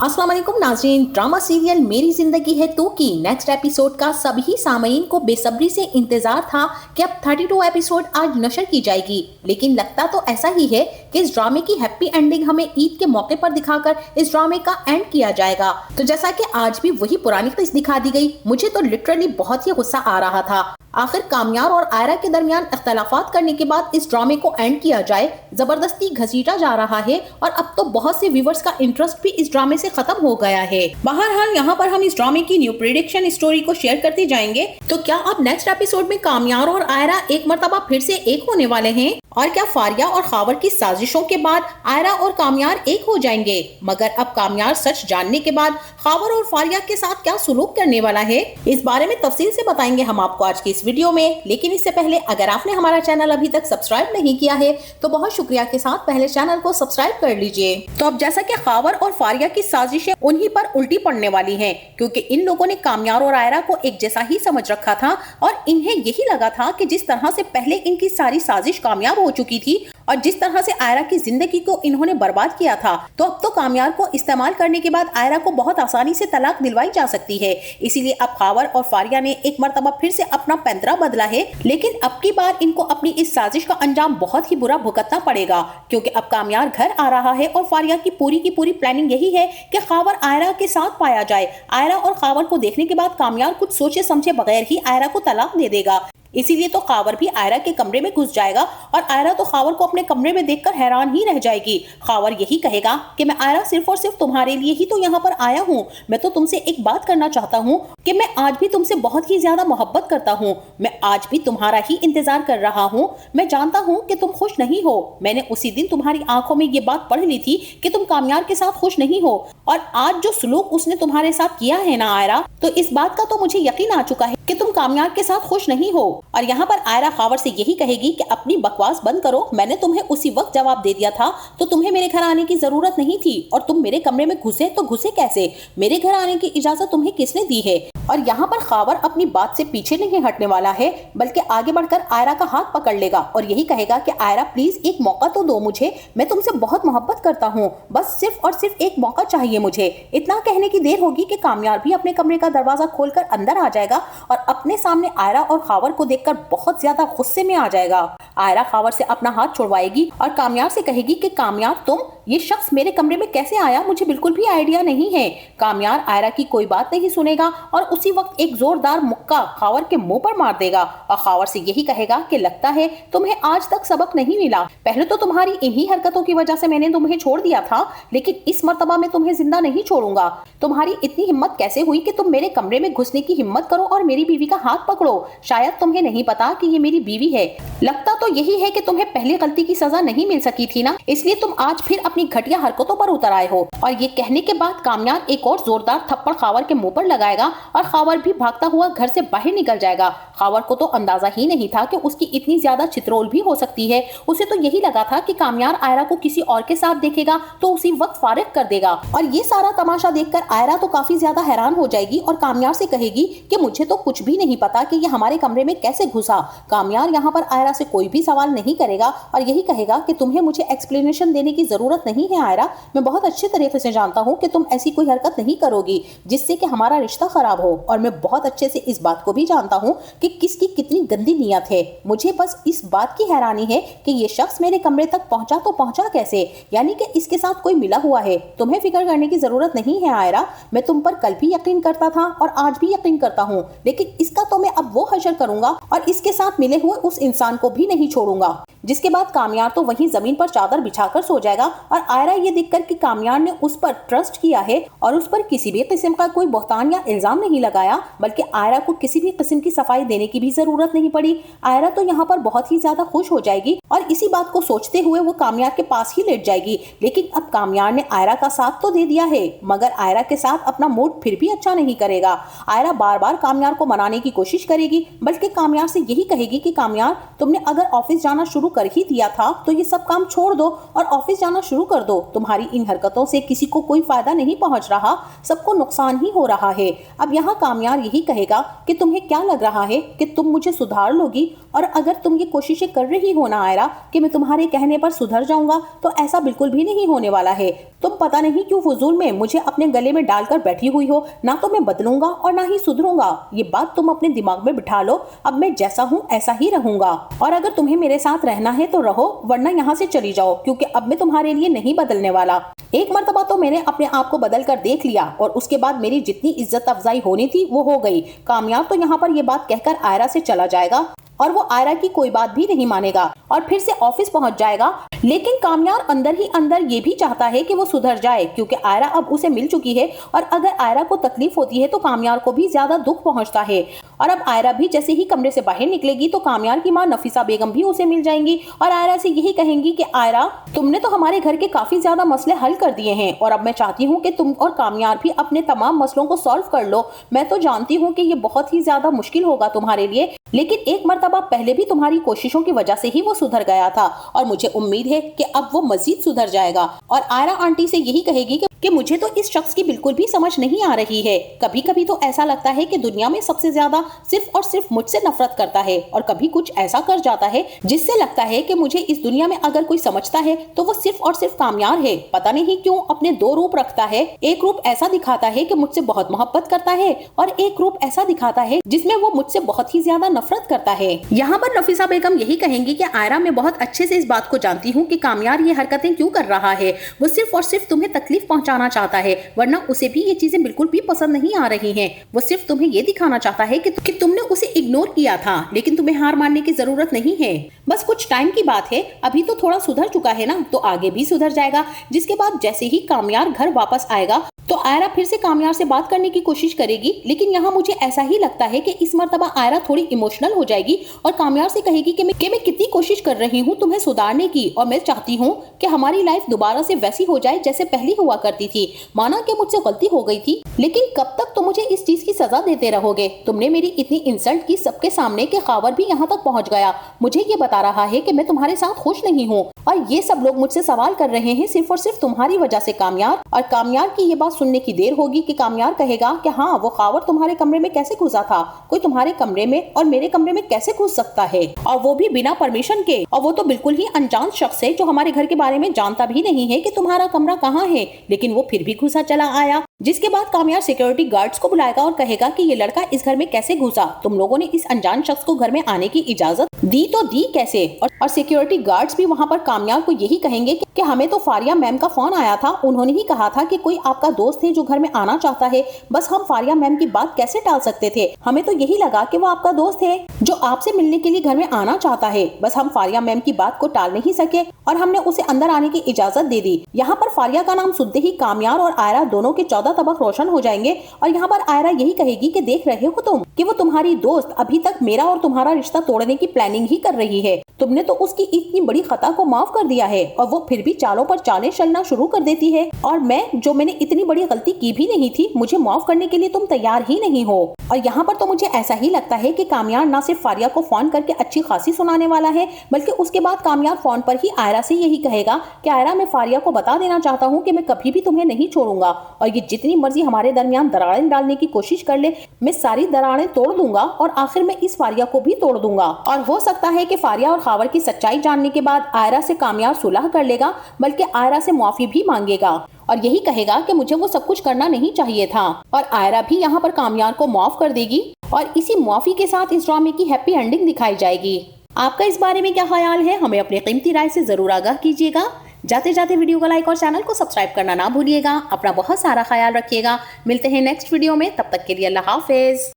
अस्सलाम वालेकुम नाज़रीन, ड्रामा सीरियल मेरी जिंदगी है तू की नेक्स्ट एपिसोड का सभी सामईन को बेसब्री से इंतजार था कि अब 32 एपिसोड आज नशर की जाएगी। लेकिन लगता तो ऐसा ही है कि इस ड्रामे की हैप्पी एंडिंग हमें ईद के मौके पर दिखाकर इस ड्रामे का एंड किया जाएगा। तो जैसा कि आज भी वही पुरानी किस्त दिखा दी गई, मुझे तो लिटरली बहुत ही गुस्सा आ रहा था। आखिर कामयार और आयरा के दरमियान इख्तलाफात करने के बाद इस ड्रामे को एंड किया जाए, जबरदस्ती घसीटा जा रहा है और अब तो बहुत से व्यूवर्स का इंटरेस्ट भी इस ड्रामे से खत्म हो गया है। बहरहाल यहाँ पर हम इस ड्रामे की न्यू प्रेडिक्शन स्टोरी को शेयर करते जाएंगे। तो क्या अब नेक्स्ट एपिसोड में कामयार और आयरा एक मर्तबा फिर से एक होने वाले हैं? और क्या फारिया और खावर की साजिशों के बाद आयरा और कामयार एक हो जाएंगे? मगर अब कामयार सच जानने के बाद खावर और फारिया के साथ क्या सुलूक करने वाला है, इस बारे में तफसील से बताएंगे हम आपको आज की इस वीडियो में। लेकिन इससे पहले अगर आपने हमारा चैनल अभी तक सब्सक्राइब नहीं किया है तो बहुत शुक्रिया के साथ पहले चैनल को सब्सक्राइब कर लीजिए। तो अब जैसा कि खावर और फारिया की साजिशें उन्हीं पर उल्टी पड़ने वाली हैं, क्योंकि इन लोगों ने कामयार और आयरा को एक जैसा ही समझ रखा था और इन्हें यही लगा था कि जिस तरह से पहले इनकी सारी साजिश कामयाब हो चुकी थी और जिस तरह से आयरा की जिंदगी को इन्होंने बर्बाद किया था, तो अब तो कामयार को इस्तेमाल करने के बाद आयरा को बहुत आसानी से तलाक दिलवाई जा सकती है। इसीलिए अब खावर और फारिया ने एक मर्तबा फिर से अपना पैंतरा बदला है। लेकिन अब की बार इनको अपनी इस साजिश का अंजाम बहुत ही बुरा भुगतना पड़ेगा, क्योंकि अब कामयार घर आ रहा है और फारिया की पूरी प्लानिंग यही है कि खावर आयरा के साथ पाया जाए। आयरा और खावर को देखने के बाद कामयार कुछ सोचे समझे बगैर ही आयरा को तलाक दे देगा। इसीलिए तो खावर भी आयरा के कमरे में घुस जाएगा और आयरा तो खावर को अपने कमरे में देखकर हैरान ही रह जाएगी। खावर यही कहेगा कि मैं आयरा सिर्फ और सिर्फ तुम्हारे लिए ही तो यहाँ पर आया हूँ। मैं तो तुमसे एक बात करना चाहता हूँ कि मैं आज भी तुमसे बहुत ही ज्यादा मोहब्बत करता हूँ। मैं आज भी तुम्हारा ही इंतजार कर रहा हूँ। मैं जानता हूँ कि तुम खुश नहीं हो। मैंने उसी दिन तुम्हारी आंखों में ये बात पढ़ ली थी कि तुम कामयार के साथ खुश नहीं हो, और आज जो सलूक उसने तुम्हारे साथ किया है ना आयरा, तो इस बात का तो मुझे यकीन आ चुका है कि तुम कामयार के साथ खुश नहीं हो। और यहाँ पर आयरा खावर से यही कहेगी कि अपनी बकवास बंद करो, मैंने तुम्हें उसी वक्त जवाब दे दिया था, तो तुम्हें मेरे घर आने की जरूरत नहीं थी। और तुम मेरे कमरे में घुसे तो घुसे कैसे? मेरे घर आने की इजाजत तुम्हें किसने दी है? और यहाँ पर खावर अपनी बात से पीछे नहीं हटने वाला है, बल्कि आगे बढ़कर आयरा का हाथ पकड़ लेगा और यही कहेगा कि आयरा प्लीज एक मौका तो दो मुझे, मैं तुमसे बहुत मोहब्बत करता हूँ, बस सिर्फ और सिर्फ एक मौका चाहिए मुझे। इतना कहने की देर होगी कि कामयार भी अपने कमरे का दरवाजा खोलकर अंदर आ जाएगा और अपने सामने आयरा और खावर को देखकर बहुत ज्यादा गुस्से में आ जाएगा। आयरा खावर से अपना हाथ छुड़वाएगी और कामयार से कहेगी कि कामयार तुम, ये शख्स मेरे कमरे में कैसे आया, मुझे बिल्कुल भी आइडिया नहीं है। कामयार आयरा की कोई बात नहीं सुनेगा और उसी वक्त एक जोरदार मुक्का खावर के मुंह पर मार देगा और खावर से यही कहेगा कि लगता है तुम्हें आज तक सबक नहीं मिला। पहले तो तुम्हारी इन्हीं हरकतों की वजह से मैंने तुम्हें छोड़ दिया था, लेकिन इस मर्तबा मैं तुम्हें जिंदा नहीं छोड़ूंगा। तुम्हारी इतनी हिम्मत कैसे हुई कि तुम मेरे कमरे में घुसने की हिम्मत करो और मेरी बीवी का हाथ पकड़ो? शायद तुम्हें नहीं पता कि ये मेरी बीवी है। लगता तो यही है कि तुम्हें पहली गलती की सजा नहीं मिल सकी थी ना, इसलिए तुम आज फिर अपनी घटिया हरकतों पर उतर आए हो। और ये कहने के बाद कामयार एक और जोरदार थप्पड़ खावर के मुंह पर लगाएगा और खावर भी भागता हुआ घर से बाहर निकल जाएगा। खावर को तो अंदाजा ही नहीं था कि उसकी इतनी ज्यादा चित्रोल भी हो सकती है। उसे तो यही लगा था कि कामयार आयरा को किसी और के साथ देखेगा तो उसी वक्त फारिग कर देगा। और ये सारा तमाशा देखकर आयरा तो काफी ज्यादा हैरान हो जाएगी और कामयार से कहेगी कि मुझे तो कुछ भी नहीं पता कि ये हमारे कमरे में कैसे घुसा। कामयार यहाँ पर आयरा से कोई भी सवाल नहीं करेगा और यही कहेगा कि तुम्हें मुझे एक्सप्लेनेशन देने की जरूरत नहीं है आयरा, मैं बहुत अच्छे तरीके से जानता हूँ कि तुम ऐसी कोई हरकत नहीं करोगी जिससे कि हमारा रिश्ता खराब हो। और मैं बहुत अच्छे से इस बात को भी जानता हूँ कि किसकी कितनी गंदी नीयत है। मुझे बस इस बात की हैरानी है कि ये शख्स मेरे कमरे तक पहुंचा तो पहुंचा कैसे, यानी कि इसके साथ कोई मिला हुआ है। तुम्हें फिक्र करने की जरूरत नहीं है आयरा, मैं तुम पर कल भी यकीन करता था और आज भी यकीन करता हूँ, लेकिन इसका तो मैं अब वो हशर करूंगा और इसके साथ मिले हुए उस इंसान को भी नहीं छोड़ूंगा। जिसके बाद कामयार तो वहीं जमीन पर चादर बिछाकर सो जाएगा और आयरा ये देखकर कि कामयार ने उस पर ट्रस्ट किया है और उस पर किसी भी किस्म का कोई बहतान या इल्जाम नहीं लगाया, बल्कि आयरा को किसी भी किस्म की सफाई देने की भी जरूरत नहीं पड़ी। आयरा तो यहाँ पर बहुत ही ज्यादा खुश हो जाएगी और इसी बात को सोचते हुए वो कामयार के पास ही लेट जाएगी। लेकिन अब कामयार ने आयरा का साथ तो दे दिया है, मगर आयरा के साथ अपना मूड फिर भी अच्छा नहीं करेगा। आयरा बार बार कामयार को मनाने की कोशिश करेगी, बल्कि कामयार से यही कहेगी कि कामयार तुमने अगर ऑफिस जाना शुरू कर ही दिया था तो ये सब काम छोड़ दो और ऑफिस जाना शुरू कर दो। तुम्हारी इन हरकतों से किसी को कोई फायदा नहीं पहुंच रहा, सबको नुकसान ही हो रहा है। अब यहाँ कामयार यही कहेगा कि तुम्हें क्या लग रहा है कि तुम मुझे सुधार लोगी, और अगर तुम ये कोशिशें कर रही हो ना आयरा कि मैं तुम्हारे कहने पर सुधर जाऊंगा, तो ऐसा बिल्कुल भी नहीं होने वाला है। तुम पता नहीं क्यों फजूल में मुझे अपने गले में डालकर बैठी हुई हो। ना तो मैं बदलूंगा और ना ही सुधरूंगा, ये बात तुम अपने दिमाग में बिठा लो। अब मैं जैसा हूँ ऐसा ही रहूंगा, और अगर तुम्हें मेरे साथ रहना है तो रहो, वरना यहाँ से चली जाओ, क्योंकि अब मैं तुम्हारे लिए नहीं बदलने वाला। एक मर्तबा तो मैंने अपने आप को बदल कर देख लिया और उसके बाद मेरी जितनी इज्जत अफजाई होनी थी वो हो गई। कामयाब तो यहाँ पर ये बात कहकर आयरा से चला जाएगा और वो आयरा की कोई बात भी नहीं मानेगा और फिर से ऑफिस पहुंच जाएगा। लेकिन कामयार अंदर ही अंदर ये भी चाहता है कि वो सुधर जाए, क्योंकि आयरा अब उसे मिल चुकी है और अगर आयरा को तकलीफ होती है तो कामयार को भी ज्यादा दुख पहुंचता है। और अब आयरा भी जैसे ही कमरे से बाहर निकलेगी तो कामयार की माँ नफीसा बेगम भी उसे मिल जाएंगी और आयरा से यही कहेंगी कि आयरा, तुमने तो हमारे घर के काफी ज्यादा मसले हल कर दिए हैं और अब मैं चाहती हूँ कि तुम और कामयार भी अपने तमाम मसलों को सॉल्व कर लो। मैं तो जानती हूँ कि ये बहुत ही ज्यादा मुश्किल होगा तुम्हारे लिए, लेकिन एक मर्तबा पहले भी तुम्हारी कोशिशों की वजह से ही वो सुधर गया था और मुझे उम्मीद है कि अब वो मजीद सुधर जाएगा। और आयरा आंटी से यही कहेगी कि मुझे तो इस शख्स की बिल्कुल भी समझ नहीं आ रही है। कभी कभी तो ऐसा लगता है कि दुनिया में सबसे ज्यादा सिर्फ और सिर्फ मुझसे नफरत करता है और कभी कुछ ऐसा कर जाता है जिससे लगता है कि मुझे इस दुनिया में अगर कोई समझता है तो वो सिर्फ और सिर्फ कामयार है। पता नहीं क्यों अपने दो रूप रखता है, एक रूप ऐसा दिखाता है कि मुझसे बहुत मोहब्बत करता है और एक रूप ऐसा दिखाता है जिसमें वो मुझसे बहुत ही ज्यादा नफरत करता है। यहाँ पर नफीसा बेगम यही कहेंगी कि आयरा, मैं बहुत अच्छे से इस बात को जानती हूँ कि कामयार ये हरकतें क्यों कर रहा है। वो सिर्फ और सिर्फ तुम्हें तकलीफ पहुंचाना चाहता है, वरना उसे भी ये चीजें बिल्कुल भी पसंद नहीं आ रही हैं। वो सिर्फ तुम्हें ये दिखाना चाहता है कि तुमने उसे इग्नोर किया था, लेकिन तुम्हें हार मानने की जरूरत नहीं है। बस कुछ टाइम की बात है, अभी तो थोड़ा सुधर चुका है ना, तो आगे भी सुधर जाएगा। जिसके बाद जैसे ही कामयार घर वापस आएगा तो आयरा फिर से कामयार से बात करने की कोशिश करेगी, लेकिन यहाँ मुझे ऐसा ही लगता है कि इस मर्तबा आयरा थोड़ी इमोशनल हो जाएगी और कामयार से कहेगी कि मैं कितनी कोशिश कर रही हूँ तुम्हें सुधारने की और मैं चाहती हूँ कि हमारी लाइफ दोबारा से वैसी हो जाए जैसे पहले हुआ करती थी। माना कि मुझसे गलती हो गई थी, लेकिन कब तक तुम मुझे इस चीज की सजा देते रहोगे? तुमने मेरी इतनी इंसल्ट की सबके सामने के खबर भी यहाँ तक पहुँच गया, मुझे ये बता रहा है कि मैं तुम्हारे साथ खुश नहीं हूँ और ये सब लोग मुझसे सवाल कर रहे हैं सिर्फ और सिर्फ तुम्हारी वजह से कामयार। और कामयार की ये बात सुनने की देर होगी कि कामयार कहेगा कि हाँ, वो खावर तुम्हारे कमरे में कैसे घुसा था? कोई तुम्हारे कमरे में और मेरे कमरे में कैसे घुस सकता है, और वो भी बिना परमिशन के? और वो तो बिल्कुल ही अनजान शख्स है जो हमारे घर के बारे में जानता भी नहीं है कि तुम्हारा कमरा कहाँ है, लेकिन वो फिर भी घुसा चला आया। जिसके बाद कामयार सिक्योरिटी गार्ड्स को बुलाएगा और कहेगा कि ये लड़का इस घर में कैसे घुसा? तुम लोगों ने इस अनजान शख्स को घर में आने की इजाजत दी तो दी कैसे? और सिक्योरिटी गार्ड्स भी वहाँ पर कामयार को यही कहेंगे कि हमें तो फारिया मैम का फोन आया था, उन्होंने ही कहा था कि कोई आपका दोस्त है जो घर में आना चाहता है। बस हम फारिया मैम की बात कैसे टाल सकते थे? हमें तो यही लगा कि वो आपका दोस्त है जो आपसे मिलने के लिए घर में आना चाहता है। बस हम फारिया मैम की बात को टाल नहीं सके और हमने उसे अंदर आने की इजाजत दे दी। यहाँ पर फारिया का नाम सुनते ही कामयार और आयरा दोनों के 14 तबक रोशन हो जाएंगे और यहाँ पर आयरा यही कहेगी कि देख रहे हो तुम कि वो तुम्हारी दोस्त अभी तक मेरा और तुम्हारा रिश्ता तोड़ने की प्लानिंग ही कर रही है। तुमने तो उसकी इतनी बड़ी खता को माफ कर दिया है और वो फिर भी चालों पर चालें चलना शुरू कर देती है, और मैंने इतनी बड़ी गलती की भी नहीं थी, मुझे माफ करने के लिए तुम तैयार ही नहीं हो। और यहाँ पर तो मुझे ऐसा ही लगता है कि कामयार ना सिर्फ फारिया को फोन करके अच्छी खासी सुनाने वाला है, बल्कि उसके बाद कामयार फोन पर ही आयरा से यही कहेगा कि आयरा, मैं फारिया को बता देना चाहता हूँ कि मैं कभी भी तुम्हें नहीं छोड़ूंगा और ये जितनी मर्जी हमारे दरमियान दरारें डालने की कोशिश कर ले, मैं सारी दरारें तोड़ दूंगा और आखिर में इस फारिया को भी तोड़ दूंगा। और हो सकता है कि फारिया और खावर की सच्चाई जानने के बाद आयरा से कामयार सुलह कर लेगा, बल्कि आयरा से माफी भी मांगेगा और यही कहेगा कि मुझे वो सब कुछ करना नहीं चाहिए था। और आयरा भी यहाँ पर कामयार को माफ कर देगी और इसी माफी के साथ इस ड्रामे की हैप्पी एंडिंग दिखाई जाएगी। आपका इस बारे में क्या ख्याल है? हमें अपनी कीमती राय से जरूर आगाह कीजिएगा। जाते जाते वीडियो को लाइक और चैनल को सब्सक्राइब करना ना भूलिएगा। अपना बहुत सारा ख्याल रखिएगा। मिलते हैं नेक्स्ट वीडियो में, तब तक के लिए अल्लाह हाफिज।